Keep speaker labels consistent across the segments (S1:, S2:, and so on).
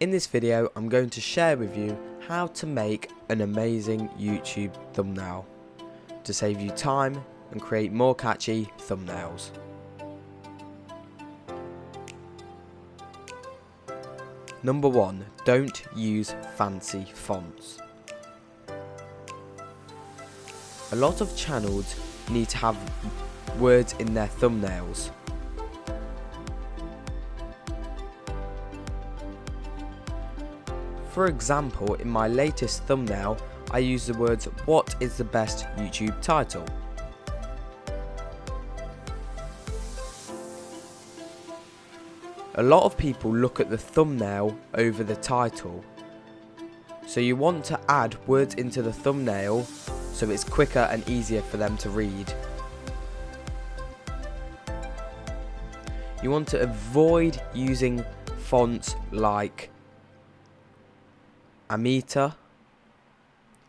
S1: In this video, I'm going to share with you how to make an amazing YouTube thumbnail to save you time and create more catchy thumbnails. Number 1, don't use fancy fonts. A lot of channels need to have words in their thumbnails. For example, in my latest thumbnail, I use the words "What is the best YouTube title?" A lot of people look at the thumbnail over the title, so you want to add words into the thumbnail so it's quicker and easier for them to read. You want to avoid using fonts like Amita,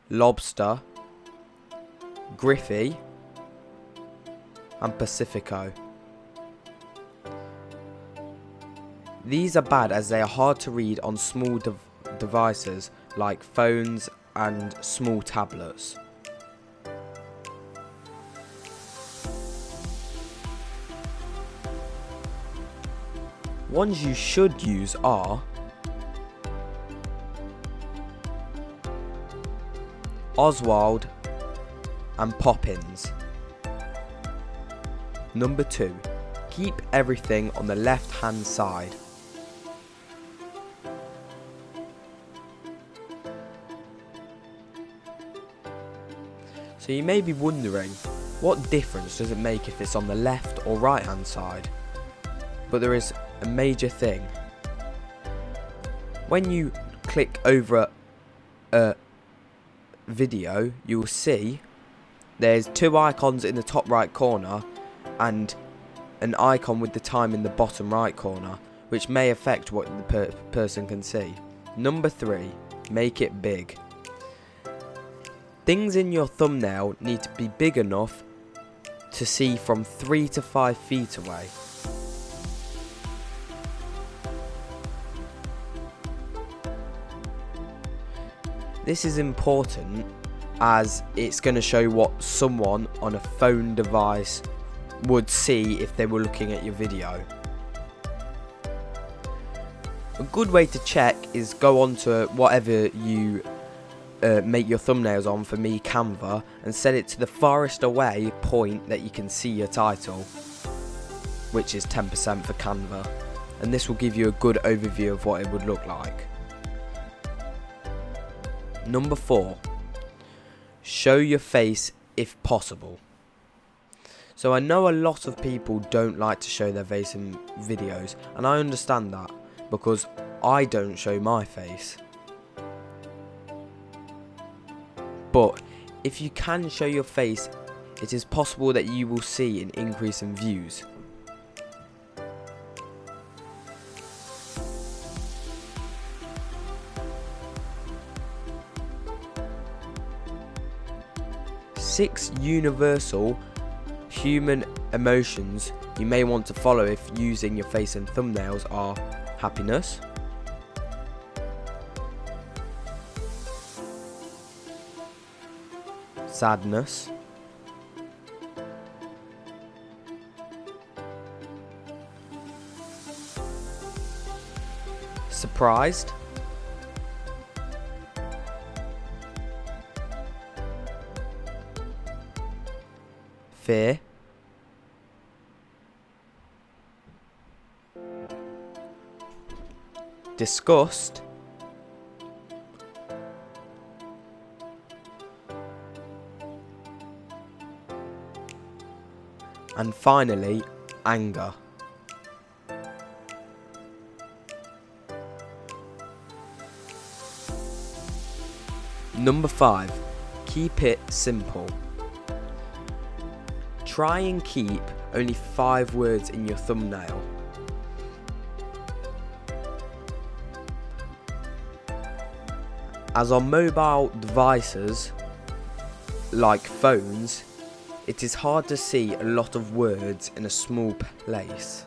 S1: Lobster, Griffey and Pacifico. These are bad as they are hard to read on small devices like phones and small tablets. Ones you should use are Oswald and Poppins. Number 2, keep everything on the left hand side. So you may be wondering, what difference does it make if it's on the left or right hand side? But there is a major thing. When you click over a video, you will see there's 2 icons in the top right corner and an icon with the time in the bottom right corner, which may affect what the person can see. Number 3, make it big. Things in your thumbnail need to be big enough to see from 3 to 5 feet away. This is important as it's going to show what someone on a phone device would see if they were looking at your video. A good way to check is go on to whatever you make your thumbnails on, for me Canva, and set it to the farthest away point that you can see your title, which is 10% for Canva, and this will give you a good overview of what it would look like. Number 4, show your face if possible. So I know a lot of people don't like to show their face in videos, and I understand that because I don't show my face. But if you can show your face, it is possible that you will see an increase in views. Six universal human emotions you may want to follow if using your face in thumbnails are happiness, sadness, surprised, fear, disgust, and finally, anger. Number 5, keep it simple. Try and keep only 5 words in your thumbnail. As on mobile devices like phones, it is hard to see a lot of words in a small place.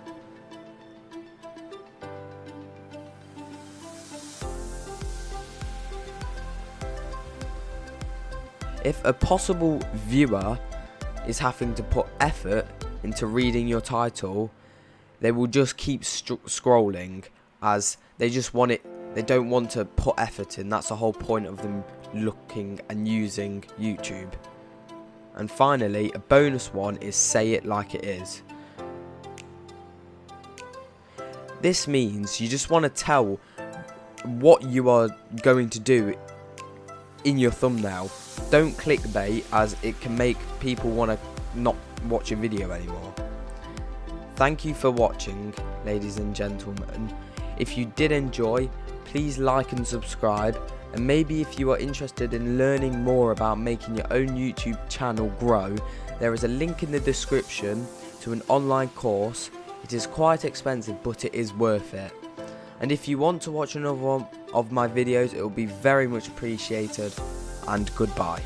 S1: If a possible viewer is having to put effort into reading your title, they will just keep scrolling, as they just want it. They don't want to put effort in. That's the whole point of them looking and using YouTube. And finally, a bonus one is say it like it is. This means you just want to tell what you are going to do in your thumbnail. Don't clickbait, as it can make people want to not watch your video anymore. Thank you for watching, ladies and gentlemen. If you did enjoy, please like and subscribe, and maybe if you are interested in learning more about making your own YouTube channel grow, there is a link in the description to an online course. It is quite expensive, but it is worth it. And if you want to watch another one of my videos, it will be very much appreciated, and goodbye.